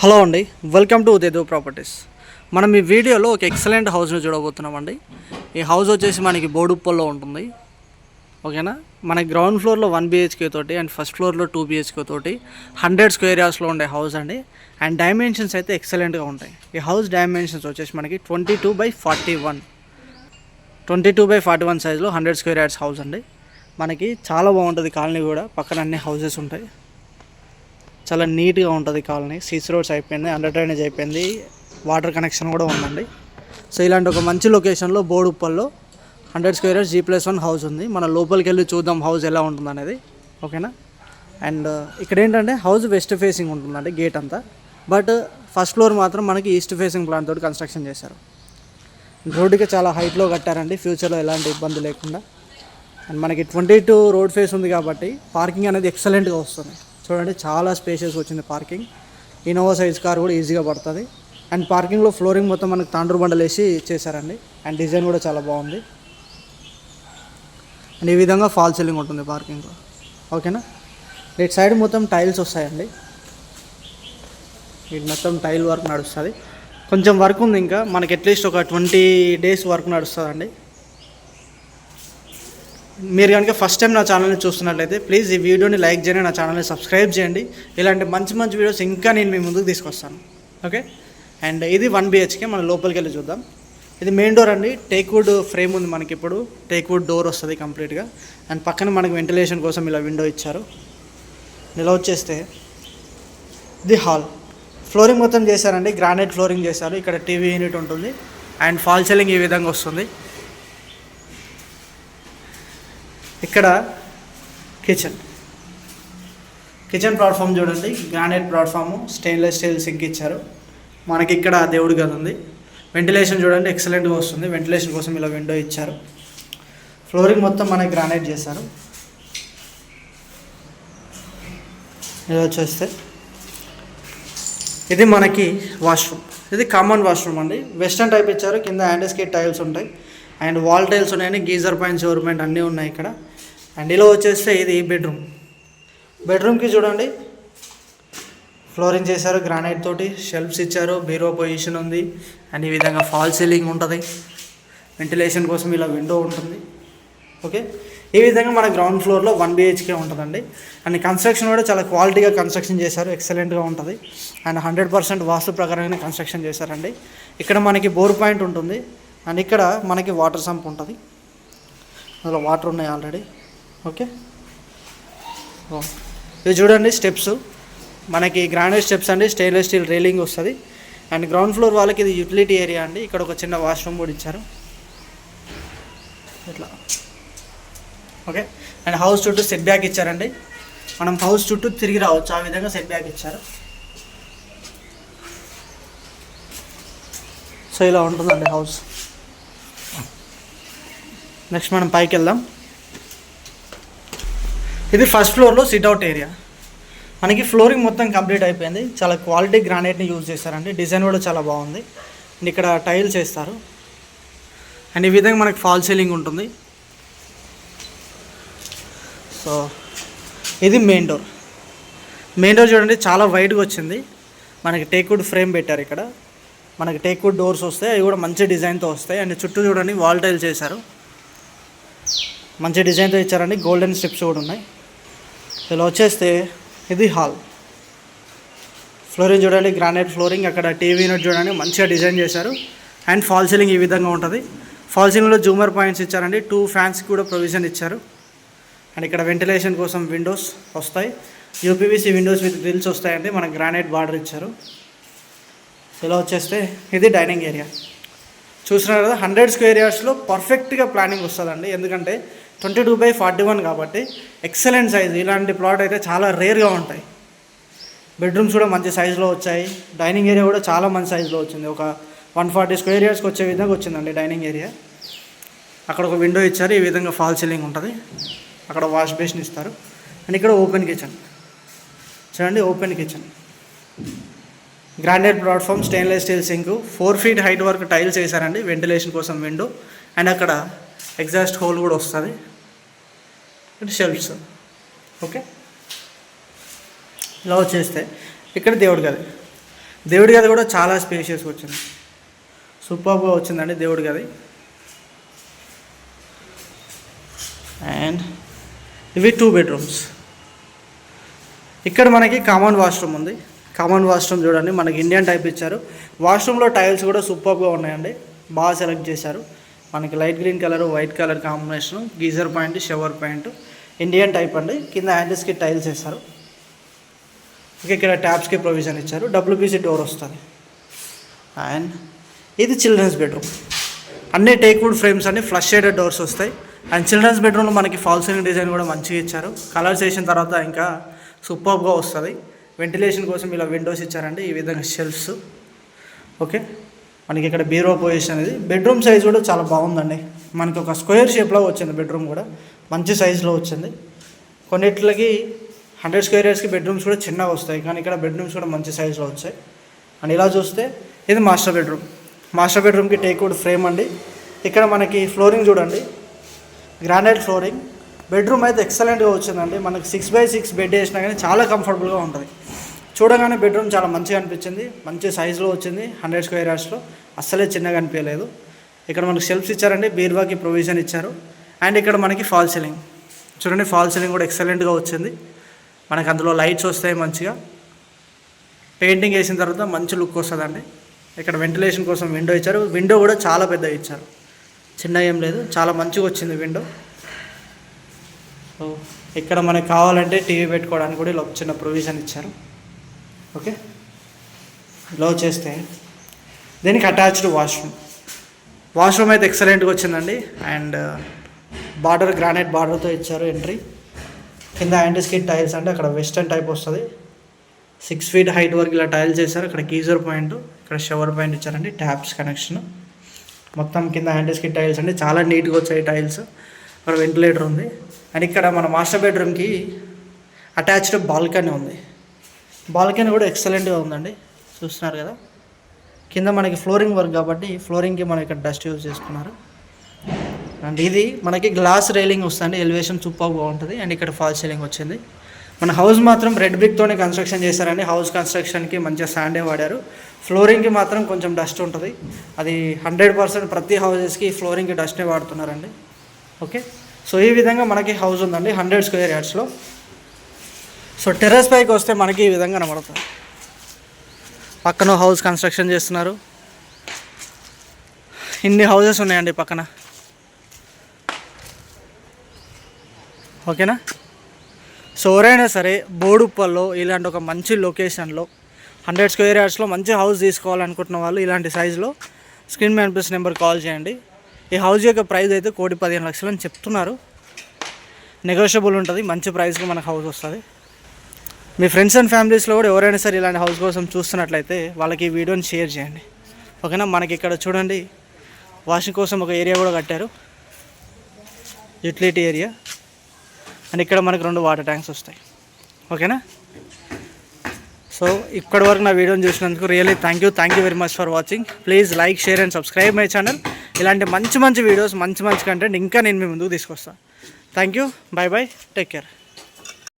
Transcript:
Hello అండి, welcome to ఉదయదేవ్ properties. మనం ఈ వీడియోలో ఒక ఎక్సలెంట్ హౌస్ని చూడబోతున్నామండి. ఈ హౌస్ వచ్చేసి మనకి బోడుప్పల్లో ఉంటుంది. ఓకేనా, మన గ్రౌండ్ ఫ్లోర్లో 1 BHK తోటి అండ్ ఫస్ట్ ఫ్లోర్లో 2 BHK తోటి 100 స్క్వేర్ యార్డ్స్లో ఉండే హౌస్ అండి. అండ్ డైమెన్షన్స్ అయితే ఎక్సలెంట్గా ఉంటాయి. ఈ హౌస్ డైమెన్షన్స్ వచ్చేసి మనకి 22/41 సైజులో 100 స్క్వేర్ యార్డ్స్ హౌస్ అండి. మనకి చాలా బాగుంటుంది కాలనీ కూడా, పక్కన అన్ని హౌసెస్ ఉంటాయి. చాలా నీట్గా ఉంటుంది కాలనీ. సీసీ రోడ్స్ అయిపోయింది, అండర్ డ్రైనేజ్ అయిపోయింది, వాటర్ కనెక్షన్ కూడా ఉందండి. సో ఇలాంటి ఒక మంచి లొకేషన్లో బోడుప్పల్లో 100 స్క్వేర్ యార్డ్స్ G+1 హౌస్ ఉంది. మన లోపలికి వెళ్ళి చూద్దాం హౌస్ ఎలా ఉంటుంది అనేది. ఓకేనా. అండ్ ఇక్కడ ఏంటంటే హౌస్ వెస్ట్ ఫేసింగ్ ఉంటుందండి గేట్ అంతా. బట్ ఫస్ట్ ఫ్లోర్ మాత్రం మనకి ఈస్ట్ ఫేసింగ్ ప్లాన్ తోటి కన్స్ట్రక్షన్ చేశారు. రోడ్డుకి చాలా హైట్లో కట్టారండి, ఫ్యూచర్లో ఎలాంటి ఇబ్బంది లేకుండా. అండ్ మనకి 22 రోడ్ ఫేస్ ఉంది కాబట్టి పార్కింగ్ అనేది ఎక్సలెంట్గా వస్తుంది. చూడండి, చాలా స్పేషియస్ వచ్చింది పార్కింగ్. ఇన్నోవా సైజ్ కార్ కూడా ఈజీగా పడుతుంది. అండ్ పార్కింగ్లో ఫ్లోరింగ్ మొత్తం మనకు తాండ్రు బండలు వేసి చేశారండి. అండ్ డిజైన్ కూడా చాలా బాగుంది. అండ్ ఈ విధంగా ఫాల్ సీలింగ్ ఉంటుంది పార్కింగ్లో. ఓకేనా. ఇటు సైడ్ మొత్తం టైల్స్ వస్తాయండి. ఇటు మొత్తం టైల్ వర్క్ నడుస్తుంది. కొంచెం వర్క్ ఉంది, ఇంకా మనకి అట్లీస్ట్ ఒక 20 days వర్క్ నడుస్తుందండి. మీరు కనుక ఫస్ట్ టైం నా ఛానల్ని చూస్తున్నట్లయితే ప్లీజ్ ఈ వీడియోని లైక్ చేయండి, నా ఛానల్ని సబ్స్క్రైబ్ చేయండి. ఇలాంటి మంచి మంచి వీడియోస్ ఇంకా నేను మీ ముందుకు తీసుకొస్తాను. ఓకే. అండ్ ఇది 1 BHK. మనం లోపలికి వెళ్ళి చూద్దాం. ఇది మెయిన్ డోర్ అండి. టేక్వుడ్ ఫ్రేమ్ ఉంది మనకి, ఇప్పుడు టేక్వుడ్ డోర్ వస్తుంది కంప్లీట్గా. అండ్ పక్కన మనకి వెంటిలేషన్ కోసం ఇలా విండో ఇచ్చారు. ఇలా వచ్చేస్తే ఇది హాల్. ఫ్లోరింగ్ మొత్తం చేశారండి, గ్రానైట్ ఫ్లోరింగ్ చేశారు. ఇక్కడ టీవీ యూనిట్ ఉంటుంది. అండ్ ఫాల్ సీలింగ్ ఈ విధంగా వస్తుంది. ఇక్కడ కిచెన్ ప్లాట్ఫామ్ చూడండి, granite platform, stainless steel sync ఇచ్చారు. మనకి ఇక్కడ దేవుడి గది ఉంది. వెంటిలేషన్ చూడండి ఎక్సలెంట్గా వస్తుంది. వెంటిలేషన్ కోసం ఇలా విండో ఇచ్చారు. ఫ్లోరింగ్ మొత్తం మనకి గ్రానైట్ చేశారు. ఇలా వచ్చేస్తే ఇది మనకి వాష్రూమ్. ఇది కామన్ వాష్రూమ్ అండి, వెస్టర్న్ టైప్ ఇచ్చారు. కింద యాండీస్కేట్ టైల్స్ ఉంటాయి. అండ్ వాల్ టైల్స్ ఉన్నాయండి, గీజర్ పాయింట్, షవర్ పాయింట్ అన్నీ ఉన్నాయి ఇక్కడ. అండ్ ఇలా వచ్చేస్తే ఇది బెడ్రూమ్కి చూడండి ఫ్లోరింగ్ చేశారు గ్రానైట్ తోటి, షెల్ఫ్స్ ఇచ్చారు, బీరో పొజిషన్ ఉంది. అండ్ ఈ విధంగా ఫాల్ సీలింగ్ ఉంటుంది. వెంటిలేషన్ కోసం ఇలా విండో ఉంటుంది. ఓకే. ఈ విధంగా మన గ్రౌండ్ ఫ్లోర్లో 1 BHK ఉంటుందండి. అండ్ కన్స్ట్రక్షన్ కూడా చాలా క్వాలిటీగా కన్స్ట్రక్షన్ చేశారు, ఎక్సలెంట్గా ఉంటుంది. అండ్ 100% వాస్తు ప్రకారంగానే కన్స్ట్రక్షన్ చేశారండి. ఇక్కడ మనకి బోర్ పాయింట్ ఉంటుంది. అండ్ ఇక్కడ మనకి వాటర్ సంప్ ఉంటుంది, అందులో వాటర్ ఉన్నాయి ఆల్రెడీ. ఓకే. ఇది చూడండి స్టెప్స్, మనకి గ్రానైట్ స్టెప్స్ అండి, స్టెయిన్లెస్ స్టీల్ రైలింగ్ వస్తుంది. అండ్ గ్రౌండ్ ఫ్లోర్ వాళ్ళకి ఇది యూటిలిటీ ఏరియా అండి. ఇక్కడ ఒక చిన్న వాష్రూమ్ కూడా ఇచ్చారు ఇట్లా. ఓకే. అండ్ హౌస్ చుట్టూ సెట్ బ్యాక్ ఇచ్చారండి. మనం హౌస్ చుట్టూ తిరిగి రావచ్చు, ఆ విధంగా సెట్ బ్యాక్ ఇచ్చారు. సో ఇలా ఉంటుందండి హౌస్. నెక్స్ట్ మనం పైకి వెళ్దాం. ఇది ఫస్ట్ ఫ్లోర్లో సిట్అవుట్ ఏరియా. మనకి ఫ్లోరింగ్ మొత్తం కంప్లీట్ అయిపోయింది. చాలా క్వాలిటీ గ్రానైట్ని యూజ్ చేశారండి. డిజైన్ కూడా చాలా బాగుంది. అండ్ ఇక్కడ టైల్స్ వేస్తారు. అండ్ ఈ విధంగా మనకి ఫాల్ సీలింగ్ ఉంటుంది. సో ఇది మెయిన్ డోర్ చూడండి చాలా వైడ్గా వచ్చింది. మనకి టేక్వుడ్ ఫ్రేమ్ పెట్టారు. ఇక్కడ మనకి టేక్వుడ్ డోర్స్ వస్తాయి, అవి కూడా మంచి డిజైన్తో వస్తాయి. అండ్ చుట్టూ చూడండి వాల్ టైల్స్ చేశారు, మంచి డిజైన్తో ఇచ్చారండి. గోల్డెన్ స్ట్రిప్స్ కూడా ఉన్నాయి. ఇలా వచ్చేస్తే ఇది హాల్. ఫ్లోరింగ్ చూడండి గ్రానైట్ ఫ్లోరింగ్. అక్కడ టీవీ యూనిట్ చూడండి మంచిగా డిజైన్ చేశారు. అండ్ ఫాల్ సీలింగ్ ఈ విధంగా ఉంటుంది. ఫాల్ సీలింగ్లో జూమర్ పాయింట్స్ ఇచ్చారండి. 2 ఫ్యాన్స్ కూడా ప్రొవిజన్ ఇచ్చారు. అండ్ ఇక్కడ వెంటిలేషన్ కోసం విండోస్ వస్తాయి, UPVC విండోస్ విత్ గ్రిల్స్ వస్తాయండి. మనకి గ్రానైట్ బార్డర్ ఇచ్చారు. ఇలా వచ్చేస్తే ఇది డైనింగ్ ఏరియా. చూసినారు కదా, 100 స్క్వేర్ యార్డ్స్లో పర్ఫెక్ట్గా ప్లానింగ్ వస్తుందండి. ఎందుకంటే 22/41 కాబట్టి ఎక్సలెంట్ సైజు. ఇలాంటి ప్లాట్ అయితే చాలా రేర్గా ఉంటాయి. బెడ్రూమ్స్ కూడా మంచి సైజులో వచ్చాయి. డైనింగ్ ఏరియా కూడా చాలా మంచి సైజులో వచ్చింది. ఒక 140 స్క్వేర్ యార్డ్స్కి వచ్చే విధంగా వచ్చిందండి డైనింగ్ ఏరియా. అక్కడ ఒక విండో ఇచ్చారు, ఈ విధంగా ఫాల్ సీలింగ్ ఉంటుంది. అక్కడ వాష్ బేసిన్ ఇస్తారు. అండ్ ఇక్కడ ఓపెన్ కిచెన్ చూడండి, open kitchen, granite platform, stainless steel sync, 4 feet height వరకు టైల్స్ వేసారండి వెంటిలేషన్ కోసం విండో. అండ్ అక్కడ ఎగ్జాస్ట్ హోల్ కూడా వస్తుంది. ఇక్కడ షెల్ఫ్స్. ఓకే. ఇలా వచ్చేస్తే ఇక్కడ దేవుడి గది. దేవుడి గది కూడా చాలా స్పేషియస్గా వచ్చింది, సూపర్గా వచ్చిందండి దేవుడి గది. అండ్ ఇవి 2 బెడ్రూమ్స్. ఇక్కడ మనకి కామన్ వాష్రూమ్ ఉంది. కామన్ వాష్రూమ్ చూడండి, మనకి ఇండియన్ టైప్ ఇచ్చారు. వాష్రూమ్లో టైల్స్ కూడా సూపర్గా ఉన్నాయండి, బాగా సెలెక్ట్ చేశారు. మనకి light green colour white colour combination, geyser point, shower point, Indian type అండి. కింద హ్యాండిల్స్కి టైల్స్ వేస్తారు. ఇక్కడ ట్యాప్స్కి ప్రొవిజన్ ఇచ్చారు. WPC డోర్ వస్తుంది. అండ్ ఇది చిల్డ్రన్స్ బెడ్రూమ్. అన్ని టేక్వుడ్ ఫ్రేమ్స్ అన్ని ఫ్లష్ షేడెడ్ డోర్స్ వస్తాయి. అండ్ చిల్డ్రన్స్ బెడ్రూమ్లో మనకి ఫాల్ సీలింగ్ డిజైన్ కూడా మంచిగా ఇచ్చారు. కలర్స్ వేసిన తర్వాత ఇంకా సూపర్గా వస్తుంది. వెంటిలేషన్ కోసం ఇలా విండోస్ ఇచ్చారండి, ఈ విధంగా షెల్ఫ్స్. ఓకే, మనకి ఇక్కడ బీరో పొజిషన్ అనేది. బెడ్రూమ్ సైజ్ కూడా చాలా బాగుందండి. మనకి ఒక స్క్వేర్ షేప్లో వచ్చింది బెడ్రూమ్ కూడా, మంచి సైజులో వచ్చింది. కొన్నిట్లకి 100 స్క్వేర్ యార్డ్స్కి బెడ్రూమ్స్ కూడా చిన్నగా వస్తాయి, కానీ ఇక్కడ బెడ్రూమ్స్ కూడా మంచి సైజులో వచ్చాయి. అండ్ ఇలా చూస్తే ఇది మాస్టర్ బెడ్రూమ్. మాస్టర్ బెడ్రూమ్కి టేక్వుడ్ ఫ్రేమ్ అండి. ఇక్కడ మనకి ఫ్లోరింగ్ చూడండి, గ్రానైట్ ఫ్లోరింగ్. బెడ్రూమ్ అయితే ఎక్సలెంట్గా వచ్చిందండి. మనకి 6x6 బెడ్ వేసినా కానీ చాలా కంఫర్టబుల్గా ఉంటుంది. చూడగానే బెడ్రూమ్ చాలా మంచిగా అనిపించింది, మంచి సైజులో వచ్చింది. 100 స్క్వేర్ యార్డ్స్లో అస్సలే చిన్నగా అనిపించలేదు. ఇక్కడ మనకి షెల్ఫ్స్ ఇచ్చారండి, బీర్వాకి ప్రొవిజన్ ఇచ్చారు. అండ్ ఇక్కడ మనకి ఫాల్ సీలింగ్ చూడండి, ఫాల్ సీలింగ్ కూడా ఎక్సలెంట్గా వచ్చింది. మనకి అందులో లైట్స్ వస్తాయి మంచిగా. పెయింటింగ్ వేసిన తర్వాత మంచి లుక్ వస్తుందండి. ఇక్కడ వెంటిలేషన్ కోసం విండో ఇచ్చారు. విండో కూడా చాలా పెద్దగా ఇచ్చారు, చిన్న ఏం లేదు, చాలా మంచిగా వచ్చింది విండో. సో ఇక్కడ మనకి కావాలంటే టీవీ పెట్టుకోవడానికి కూడా ఇలా చిన్న ప్రొవిజన్ ఇచ్చారు. ఓకే, లో చేస్తే దీనికి అటాచ్డ్ వాష్రూమ్ అయితే ఎక్సలెంట్గా వచ్చిందండి. అండ్ బార్డర్ గ్రానైట్ బార్డర్తో ఇచ్చారు ఎంట్రీ. కింద యాంటీస్కిడ్ టైల్స్ అంటే అక్కడ వెస్టర్న్ టైప్ వస్తుంది. 6 feet హైట్ వరకు ఇలా టైల్స్ చేశారు. ఇక్కడ గీజర్ పాయింట్, ఇక్కడ షవర్ పాయింట్ ఇచ్చారండి, ట్యాప్స్ కనెక్షన్. మొత్తం కింద యాంటీస్కిడ్ టైల్స్ అండి, చాలా నీట్గా వచ్చాయి టైల్స్. ఇక్కడ వెంటిలేటర్ ఉంది. అండ్ ఇక్కడ మన మాస్టర్ బెడ్రూమ్కి అటాచ్డ్ బాల్కనీ ఉంది. బాల్కనీ కూడా ఎక్సలెంట్గా ఉందండి, చూస్తున్నారు కదా. కింద మనకి ఫ్లోరింగ్ వర్క్ కాబట్టి ఫ్లోరింగ్కి మనం ఇక్కడ డస్ట్ యూజ్ చేసుకున్నారు. అండ్ ఇది మనకి గ్లాస్ రైలింగ్ వస్తుంది, ఎలివేషన్ సూపర్గా ఉంటుంది. అండ్ ఇక్కడ ఫాల్ సీలింగ్ వచ్చింది. మన హౌస్ మాత్రం రెడ్ బ్రిక్తోనే కన్స్ట్రక్షన్ చేశారండి. హౌస్ కన్స్ట్రక్షన్కి మంచిగా శాండే వాడారు. ఫ్లోరింగ్కి మాత్రం కొంచెం డస్ట్ ఉంటుంది, అది 100% ప్రతి హౌజెస్కి ఫ్లోరింగ్కి డస్ట్నే వాడుతున్నారండి. ఓకే, సో ఈ విధంగా మనకి హౌస్ ఉందండి 100 స్క్వేర్ యార్డ్స్లో. సో టెర్రస్ పైకి వస్తే మనకి ఈ విధంగా కనబడుతుంది. పక్కన హౌస్ కన్స్ట్రక్షన్ చేస్తున్నారు. ఇన్ని హౌజెస్ ఉన్నాయండి పక్కన. ఓకేనా. సో ఎవరైనా సరే బోడుప్పల్లో ఇలాంటి ఒక మంచి లొకేషన్లో 100 స్క్వేర్ యార్డ్స్లో మంచి హౌస్ తీసుకోవాలనుకుంటున్న వాళ్ళు ఇలాంటి సైజులో స్క్రీన్ మీద ప్లస్ నెంబర్ కాల్ చేయండి. ఈ హౌస్ యొక్క ప్రైస్ అయితే 1,15,00,000 అని చెప్తున్నారు. నెగోషియబుల్ ఉంటుంది, మంచి ప్రైస్కి మనకు హౌస్ వస్తుంది. మీ ఫ్రెండ్స్ అండ్ ఫ్యామిలీస్లో కూడా ఎవరైనా సరే ఇలాంటి హౌస్ కోసం చూస్తున్నట్లయితే వాళ్ళకి ఈ వీడియోని షేర్ చేయండి. ఓకేనా. మనకి ఇక్కడ చూడండి వాషింగ్ కోసం ఒక ఏరియా కూడా కట్టారు, యూటిలిటీ ఏరియా. అండ్ ఇక్కడ మనకి 2 వాటర్ ట్యాంక్స్ వస్తాయి. ఓకేనా. సో ఇప్పటి వరకు నా వీడియోని చూసినందుకు really thank you very much for watching. Please like, share and subscribe my channel. ఇలాంటి మంచి వీడియోస్, మంచి కంటెంట్ ఇంకా నేను మీ ముందుకు తీసుకొస్తాను. Thank you, bye take care.